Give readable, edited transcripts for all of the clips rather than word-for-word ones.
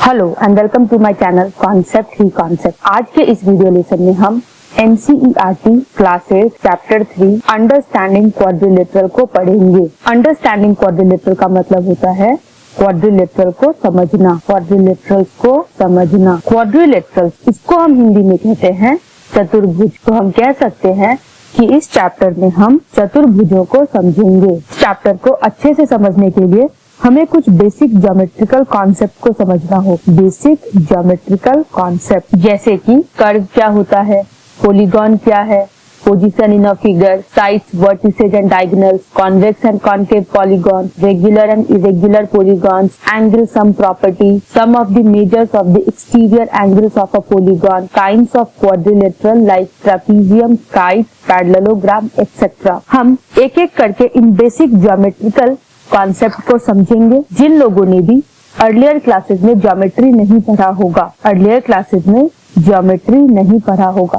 Hello and welcome to my channel concept ही concept. आज के इस वीडियो लेसन में हम NCERT classes chapter 3 understanding quadrilateral को पढ़ेंगे। अंडरस्टैंडिंग क्वाड्रिलेटरल का मतलब होता है क्वाड्रिलेटरल को समझना, क्वाड्रिलेटरल्स को समझना। क्वाड्रिलेटरल्स इसको हम हिंदी में कहते हैं चतुर्भुज। तो हम कह सकते हैं कि इस चैप्टर में हम चतुर्भुजों को समझेंगे। चैप्टर को अच्छे से समझने के लिए हमें कुछ बेसिक ज्योमेट्रिकल कॉन्सेप्ट को समझना हो। बेसिक ज्योमेट्रिकल कॉन्सेप्ट जैसे कि कर्व क्या होता है, पॉलीगॉन क्या है, position in a figure, sides, vertices and diagonals, convex and concave polygon, regular and irregular polygons, angle sum property, sum of the measures of the exterior angles of a polygon, kinds of quadrilateral like trapezium, kite, parallelogram etcetera. हम एक एक करके इन basic geometrical concept को समझेंगे। जिन लोगों ने भी earlier classes में ज्योमेट्री नहीं पढ़ा होगा,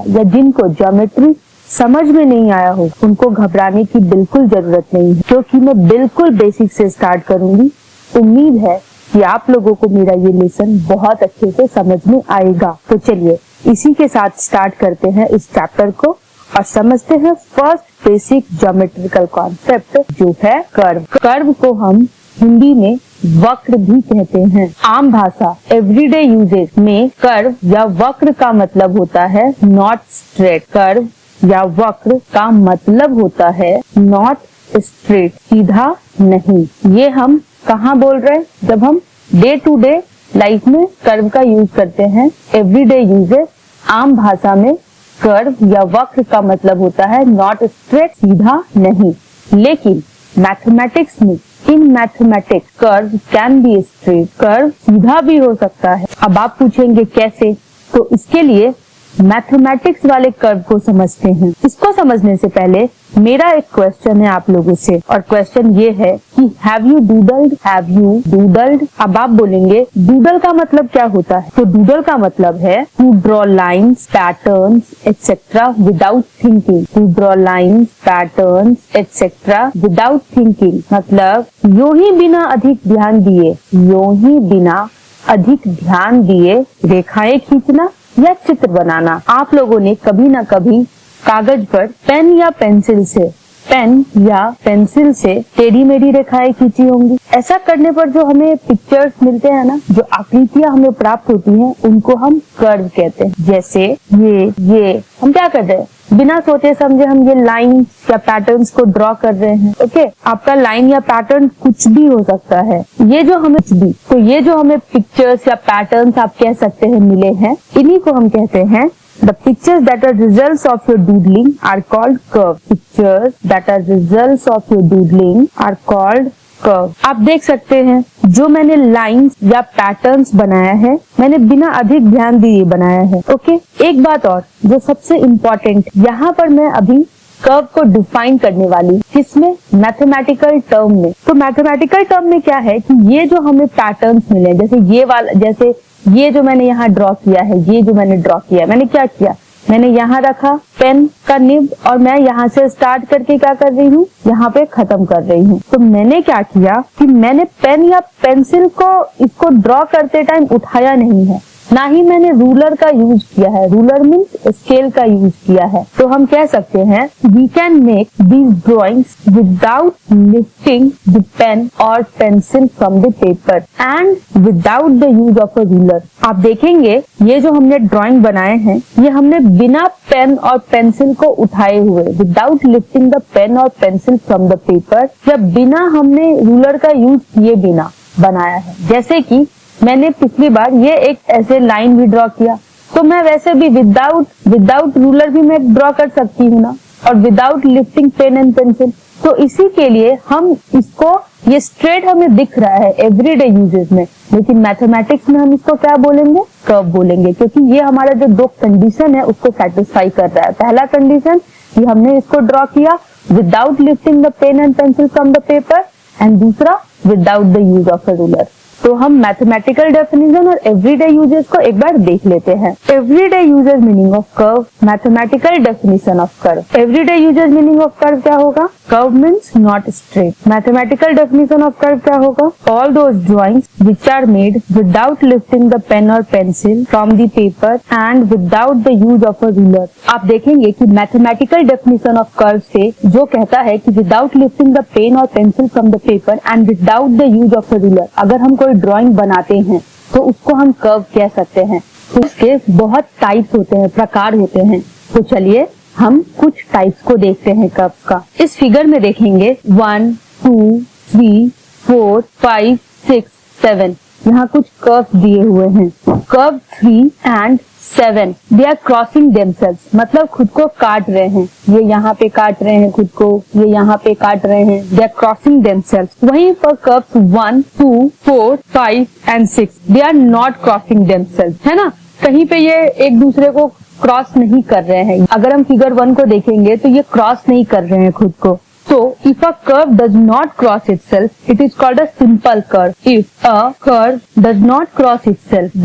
या जिनको ज्योमेट्री समझ में नहीं आया हो, उनको घबराने की बिल्कुल जरूरत नहीं है, क्योंकि मैं बिल्कुल बेसिक से स्टार्ट करूंगी। उम्मीद है कि आप लोगों को मेरा ये लेसन बहुत अच्छे से समझ में आएगा। तो चलिए इसी के साथ स्टार्ट करते हैं इस चैप्टर को और समझते हैं फर्स्ट बेसिक ज्योमेट्रिकल कॉन्सेप्ट जो है कर्व। कर्व को हम हिंदी में वक्र भी कहते हैं। आम भाषा एवरीडे यूजेज में कर्व या वक्र का मतलब होता है नॉट स्ट्रेट। कर्व या वक्र का मतलब होता है नॉट स्ट्रेट, सीधा नहीं। ये हम कहाँ बोल रहे हैं? जब हम डे टू डे लाइफ में कर्व का यूज करते हैं। एवरीडे यूजेज आम भाषा में कर्व या वक्र का मतलब होता है नॉट स्ट्रेट, सीधा नहीं। लेकिन मैथमेटिक्स में, in mathematics curve can be straight, curve सीधा भी हो सकता है। अब आप पूछेंगे कैसे? तो इसके लिए मैथमेटिक्स वाले कर्व को समझते हैं। इसको समझने से पहले मेरा एक क्वेश्चन है आप लोगों से, और क्वेश्चन ये है कि हैव यू डूडल्ड? अब आप बोलेंगे डूडल का मतलब क्या होता है? तो डूडल का मतलब है to draw lines, patterns etcetera without thinking. To draw lines, patterns etcetera without thinking मतलब यूं ही बिना अधिक ध्यान दिए रेखाएं खींचना या चित्र बनाना। आप लोगों ने कभी ना कभी कागज पर पेन या पेंसिल से टेढ़ी मेढ़ी रेखाएं खींची होंगी। ऐसा करने पर जो हमें पिक्चर्स मिलते हैं ना, जो आकृतियां हमें प्राप्त होती हैं, उनको हम कर्व कहते हैं। जैसे ये हम क्या कर रहे हैं? बिना सोचे समझे हम ये लाइन या पैटर्न्स को ड्रॉ कर रहे हैं। ओके, आपका लाइन या पैटर्न कुछ भी हो सकता है। ये जो हमें पिक्चर्स या पैटर्न्स आप कह सकते हैं मिले हैं, इन्हीं को हम कहते हैं the pictures that are results of your doodling are called curve. Pictures that are results of your doodling are called curve. आप देख सकते हैं जो मैंने लाइंस या पैटर्न्स बनाया है, मैंने बिना अधिक ध्यान दिए बनाया है। ओके, एक बात और जो सबसे इम्पोर्टेंट, यहाँ पर मैं अभी कर्व को डिफाइन करने वाली, किसमें? मैथमेटिकल टर्म में। तो मैथमेटिकल टर्म में क्या है कि ये जो हमें पैटर्न्स मिले, जैसे ये जो मैंने यहाँ ड्रॉ किया है, मैंने क्या किया? मैंने यहाँ रखा पेन का निब और मैं यहाँ से स्टार्ट करके क्या कर रही हूँ? यहाँ पे खत्म कर रही हूँ। तो मैंने क्या किया कि मैंने पेन या पेंसिल को इसको ड्रॉ करते टाइम उठाया नहीं है, ना ही मैंने रूलर का यूज किया है। रूलर मीन्स स्केल का यूज किया है। तो हम कह सकते हैं we can make these drawings without lifting the pen और pencil from the paper and without the use of a ruler. आप देखेंगे ये जो हमने ड्रॉइंग बनाए हैं, ये हमने बिना पेन और पेंसिल को उठाए हुए, विदाउट लिफ्टिंग द पेन और पेंसिल फ्रॉम द पेपर, या बिना हमने रूलर का यूज किए बिना बनाया है। जैसे कि मैंने पिछली बार ये एक ऐसे लाइन भी ड्रॉ किया, तो मैं वैसे भी विदाउट रूलर भी मैं ड्रॉ कर सकती हूँ ना, और without lifting pen and pencil. तो इसी के लिए हम इसको, ये स्ट्रेट हमें दिख रहा है एवरीडे यूजेस में, लेकिन मैथमेटिक्स में हम इसको क्या बोलेंगे? कर्व बोलेंगे, क्योंकि ये हमारा जो दो कंडीशन है उसको सेटिस्फाई कर रहा है। पहला कंडीशन कि हमने इसको ड्रॉ किया without lifting the pen and pencil from the paper, and दूसरा without the use of a ruler. तो हम मैथमेटिकल डेफिनेशन और एवरीडे यूजेस को एक बार देख लेते हैं। Everyday usages meaning of curve, mathematical definition of curve. Everyday usages meaning of curve क्या होगा? Curve means not straight. Mathematical definition of curve क्या होगा? All those drawings which are made without lifting the pen और pencil from the paper and without the use of a ruler. आप देखेंगे कि mathematical definition of curve से जो कहता है कि विदाउट लिफ्टिंग द पेन और pencil from the paper and without the use of a ruler, अगर हम कोई ड्राइंग बनाते हैं तो उसको हम कर्व कह सकते हैं। तो इसके बहुत टाइप्स होते हैं, प्रकार होते हैं। तो चलिए हम कुछ टाइप्स को देखते हैं कर्व्स का। इस फिगर में देखेंगे 1, 2, 3, 4, 5, 6, 7 यहाँ कुछ कर्व्स दिए हुए हैं। Curve 3 and 7 they are crossing themselves, मतलब खुद को काट रहे हैं। ये यहाँ पे काट रहे हैं खुद को, ये यहाँ पे काट रहे हैं, दे आर क्रॉसिंग देमसेल्व्स। वहीं पर curves 1, 2, 4, 5 and 6 they are not crossing themselves, है ना। कहीं पे ये एक दूसरे को क्रॉस नहीं कर रहे हैं। अगर हम फिगर 1 को देखेंगे तो ये क्रॉस नहीं कर रहे हैं खुद को। So, if a curve does not cross itself, it is called a simple curve. If a curve does not cross itself,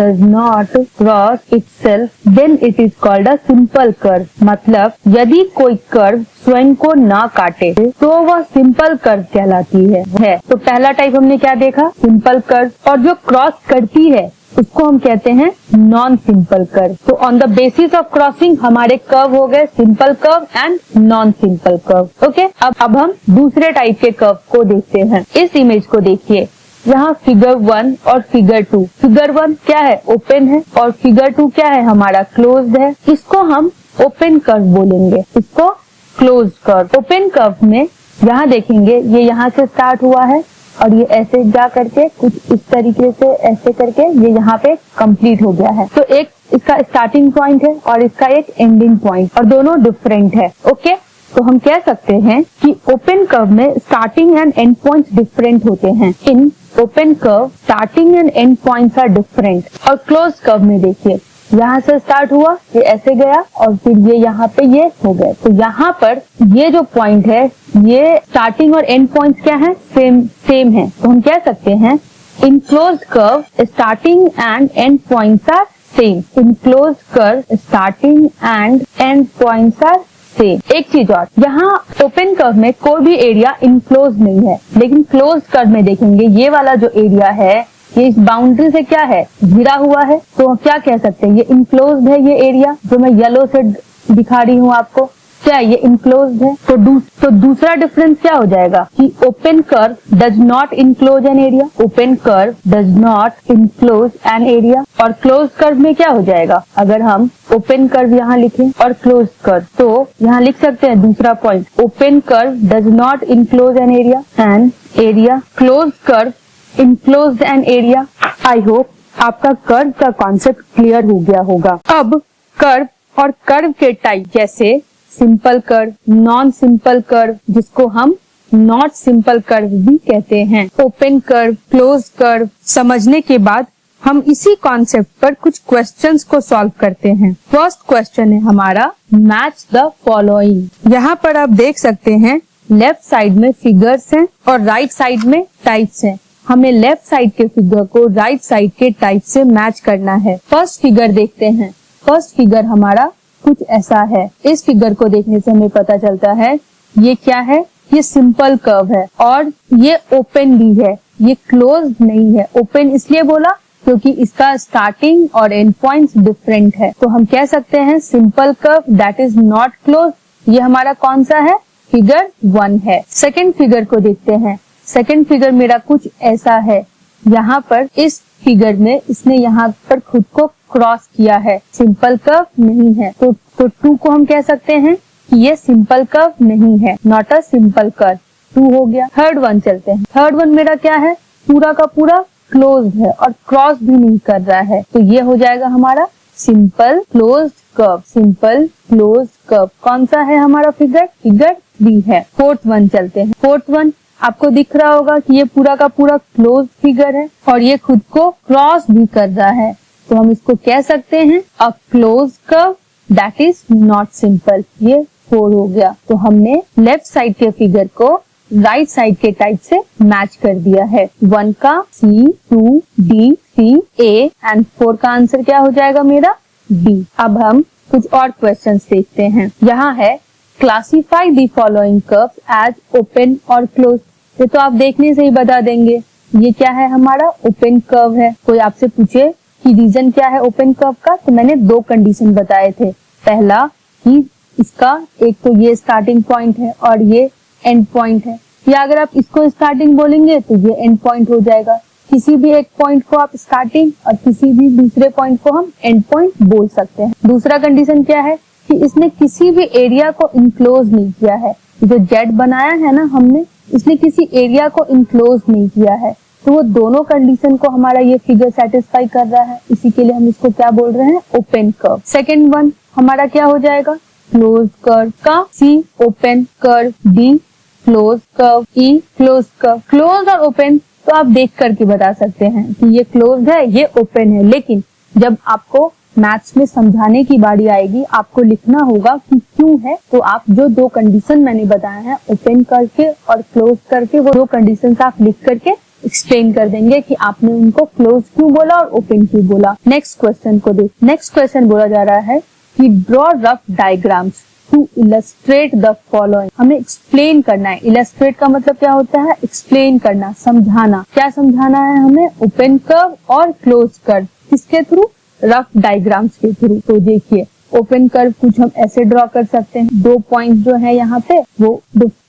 then it is called a simple curve. मतलब यदि कोई कर्व स्वयं को ना काटे तो वह सिंपल कर्व कहलाती है। तो पहला टाइप हमने क्या देखा? Simple curve. और जो क्रॉस करती है उसको हम कहते हैं नॉन सिंपल कर्व। तो on the basis of crossing हमारे कर्व हो गए simple curve and non simple curve. Okay, अब हम दूसरे टाइप के कर्व को देखते हैं। इस इमेज को देखिए, यहाँ फिगर 1 और फिगर 2। फिगर 1 क्या है? ओपन है। और फिगर 2 क्या है? हमारा क्लोज्ड है। इसको हम ओपन कर्व बोलेंगे, इसको क्लोज्ड कर्व। ओपन कर्व में यहाँ देखेंगे, ये यहाँ से स्टार्ट हुआ है और ये ऐसे जा करके कुछ इस तरीके से ऐसे करके ये यहाँ पे कंप्लीट हो गया है। तो एक इसका स्टार्टिंग पॉइंट है और इसका एक एंडिंग पॉइंट, और दोनों डिफरेंट है। ओके, तो हम कह सकते हैं कि ओपन कर्व में starting and end points different होते हैं। In open curve starting and end points are different. और क्लोज कर्व में देखिए, यहाँ से स्टार्ट हुआ, ये ऐसे गया और फिर ये यहाँ पे ये हो गए। तो यहाँ पर ये जो पॉइंट है, ये स्टार्टिंग और एंड पॉइंट्स क्या है? सेम है। तो हम कह सकते हैं in closed curve starting and end points are same. In closed curve starting and end points are same. एक चीज और, यहाँ ओपन कर्व में कोई भी एरिया इनक्लोज नहीं है, लेकिन क्लोज्ड कर्व में देखेंगे ये वाला जो एरिया है ये इस बाउंड्री से क्या है? घिरा हुआ है। तो क्या कह सकते हैं? ये इनक्लोज्ड है। ये एरिया जो मैं येलो से दिखा रही हूँ आपको, क्या ये इनक्लोज्ड है? तो दूसरा डिफरेंस क्या हो जाएगा कि open curve does not enclose an area. Open curve does not enclose an area. और क्लोज कर्व में क्या हो जाएगा? अगर हम ओपन कर्व यहाँ लिखें और क्लोज कर्व, तो यहाँ लिख सकते हैं दूसरा point, open curve does not enclose an area and area close curve enclosed an area. I hope आपका कर्व का कॉन्सेप्ट क्लियर हो गया होगा। अब कर्व और कर्व के टाइप जैसे simple curve, non simple curve, जिसको हम नॉट सिंपल कर्व भी कहते हैं, ओपन कर्व, क्लोज कर्व समझने के बाद हम इसी कॉन्सेप्ट पर कुछ क्वेश्चंस को सॉल्व करते हैं। फर्स्ट क्वेश्चन है हमारा मैच द फॉलोइंग। यहाँ पर आप देख सकते हैं लेफ्ट साइड में फिगर्स हैं और राइट साइड में टाइप्स हैं। हमें लेफ्ट साइड के फिगर को राइट साइड के टाइप से मैच करना है। फर्स्ट फिगर देखते हैं। फर्स्ट फिगर हमारा कुछ ऐसा है। इस फिगर को देखने से हमें पता चलता है ये क्या है? ये सिंपल कर्व है और ये ओपन भी है, ये क्लोज नहीं है। ओपन इसलिए बोला क्योंकि इसका स्टार्टिंग और एंड पॉइंट्स डिफरेंट है। तो हम कह सकते हैं simple curve that is not close. ये हमारा कौन सा है? फिगर 1 है। सेकेंड फिगर को देखते हैं। सेकेंड फिगर मेरा कुछ ऐसा है। यहाँ पर इस फिगर में इसने यहाँ पर खुद को क्रॉस किया है, सिंपल कर्व नहीं है। तो 2 को हम कह सकते हैं कि ये सिंपल कर्व नहीं है, नॉट अ सिंपल कर्व। 2 हो गया। थर्ड वन चलते हैं। थर्ड वन मेरा क्या है? पूरा का पूरा क्लोज्ड है और क्रॉस भी नहीं कर रहा है। तो ये हो जाएगा हमारा simple closed curve. Simple closed curve कौन सा है हमारा फिगर? फिगर 3 है। फोर्थ वन चलते हैं। फोर्थ वन आपको दिख रहा होगा कि ये पूरा का पूरा क्लोज फिगर है और ये खुद को क्रॉस भी कर रहा है। तो हम इसको कह सकते हैं a close curve that is not simple. ये 4 हो गया। तो हमने लेफ्ट साइड के फिगर को राइट साइड के टाइप से मैच कर दिया है। 1 का C, 2 D, C, A and 4 का आंसर क्या हो जाएगा मेरा B। अब हम कुछ और क्वेश्चंस देखते हैं। यहाँ है classify the following curves as open और क्लोज। ये तो आप देखने से ही बता देंगे ये क्या है, हमारा ओपन कर्व है। कोई आपसे पूछे कि रीजन क्या है ओपन कर्व का, तो मैंने 2 कंडीशन बताए थे। पहला कि इसका एक तो ये स्टार्टिंग पॉइंट है और ये एंड पॉइंट है, या अगर आप इसको स्टार्टिंग बोलेंगे तो ये एंड पॉइंट हो जाएगा। किसी भी एक पॉइंट को आप स्टार्टिंग और किसी भी दूसरे पॉइंट को हम एंड पॉइंट बोल सकते हैं। दूसरा कंडीशन क्या है कि इसने किसी भी एरिया को इनक्लोज नहीं किया है। जो जेड बनाया है ना हमने, इसने किसी एरिया को इनक्लोज नहीं किया है, तो वो दोनों कंडीशन को हमारा ये फिगर सेटिस्फाई कर रहा है। इसी के लिए हम इसको क्या बोल रहे हैं, ओपन कर्व। सेकेंड वन हमारा क्या हो जाएगा, क्लोज कर्व का C open curve, D close curve, E close curve. Close और ओपन तो आप देख करके बता सकते हैं कि ये क्लोज है ये ओपन है, लेकिन जब आपको मैथ्स में समझाने की बारी आएगी, आपको लिखना होगा कि क्यों है, तो आप जो 2 कंडीशन मैंने बताए हैं ओपन करके और क्लोज करके, वो 2 कंडीशन आप लिख करके एक्सप्लेन कर देंगे कि आपने उनको क्लोज क्यों बोला और ओपन क्यों बोला। नेक्स्ट क्वेश्चन को देख। नेक्स्ट क्वेश्चन बोला जा रहा है कि draw rough diagrams to illustrate the following. हमें एक्सप्लेन करना है। इलस्ट्रेट का मतलब क्या होता है, एक्सप्लेन करना, समझाना। क्या समझाना है हमें, ओपन कर्व और क्लोज कर्व। किसके थ्रू, रफ डायग्राम्स के थ्रू। तो देखिए ओपन कर्व कुछ हम ऐसे ड्रॉ कर सकते हैं। 2 पॉइंट्स जो है यहाँ पे, वो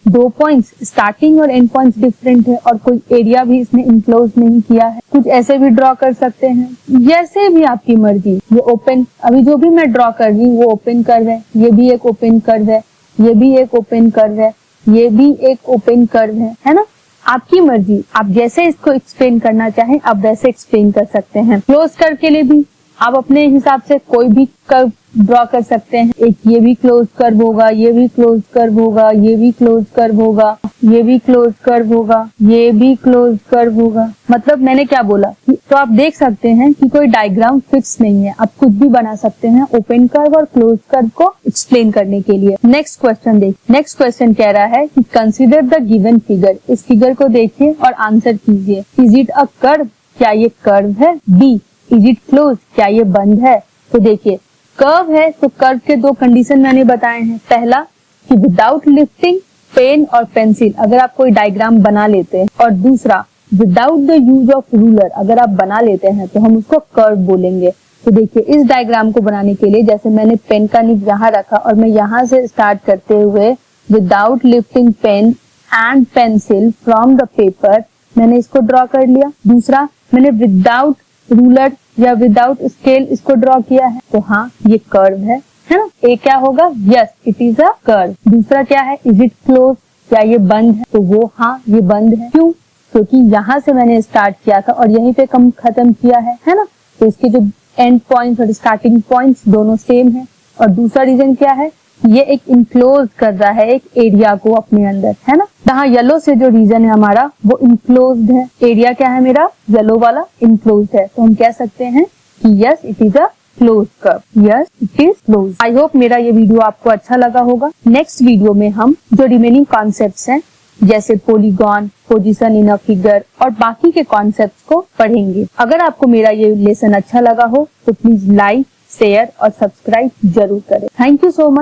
2 पॉइंट्स स्टार्टिंग और एंड पॉइंट्स डिफरेंट है और कोई एरिया भी इसने इनक्लोज नहीं किया है। कुछ ऐसे भी ड्रॉ कर सकते हैं, जैसे भी आपकी मर्जी। ये ओपन, अभी जो भी मैं ड्रॉ कर रही हूँ वो ओपन कर्व है, ये भी एक ओपन कर्व है, ये भी एक ओपन कर्व है, ये भी एक ओपन कर्व है ना। आपकी मर्जी, आप जैसे इसको एक्सप्लेन करना चाहें आप वैसे एक्सप्लेन कर सकते हैं। क्लोज कर्व के लिए भी आप अपने हिसाब से कोई भी कर्व ड्रॉ कर सकते हैं। एक ये भी क्लोज कर्व होगा, ये भी क्लोज कर्व होगा, ये भी क्लोज कर्व होगा, ये भी क्लोज कर्व होगा, ये भी क्लोज कर्व होगा। मतलब मैंने क्या बोला, तो आप देख सकते हैं कि कोई डायग्राम फिक्स नहीं है, आप कुछ भी बना सकते हैं ओपन कर्व और क्लोज कर्व को एक्सप्लेन करने के लिए। नेक्स्ट क्वेश्चन देख। नेक्स्ट क्वेश्चन कह रहा है कि कंसिडर द गिवन फिगर। इस फिगर को देखिए और आंसर कीजिए। इज इट अ कर्व, क्या ये कर्व है। बी, इज इट क्लोज, क्या ये बंद है। तो देखिए कर्व है तो कर्व के 2 कंडीशन मैंने बताए हैं। पहला कि विदाउट लिफ्टिंग पेन और पेंसिल, अगर आप कोई डायग्राम बना लेते हैं, और दूसरा without the use of ruler, अगर आप बना लेते हैं तो हम उसको कर्व बोलेंगे। तो देखिए इस डायग्राम को बनाने के लिए जैसे मैंने पेन का निब यहाँ रखा और मैं यहाँ से स्टार्ट करते हुए without lifting pen and pencil from the paper, मैंने इसको ड्रॉ कर लिया। दूसरा मैंने विदाउट रूलर या विदाउट स्केल इसको ड्रॉ किया है, तो हाँ ये कर्व है ना। ए क्या होगा, yes it is a curve. दूसरा क्या है, इज इट क्लोज, क्या ये बंद है, तो वो हाँ ये बंद है। क्यों, क्योंकि यहाँ से मैंने स्टार्ट किया था और यहीं पे कम खत्म किया है ना। तो इसके जो एंड पॉइंट्स और स्टार्टिंग पॉइंट्स दोनों सेम है। और दूसरा रीजन क्या है, ये एक इनक्लोज कर रहा है एक एरिया को अपने अंदर, है ना। यहाँ येलो से जो रीजन है हमारा वो इनक्लोज्ड है। एरिया क्या है मेरा, येलो वाला इनक्लोज्ड है। तो हम कह सकते हैं कि yes it is a close curve, yes it is close. I hope मेरा ये वीडियो आपको अच्छा लगा होगा। नेक्स्ट वीडियो में हम जो रिमेनिंग कॉन्सेप्ट्स हैं जैसे polygon, position in a figure और बाकी के कॉन्सेप्ट्स को पढ़ेंगे। अगर आपको मेरा ये लेसन अच्छा लगा हो तो प्लीज लाइक, शेयर और सब्सक्राइब जरूर करें। Thank you so much.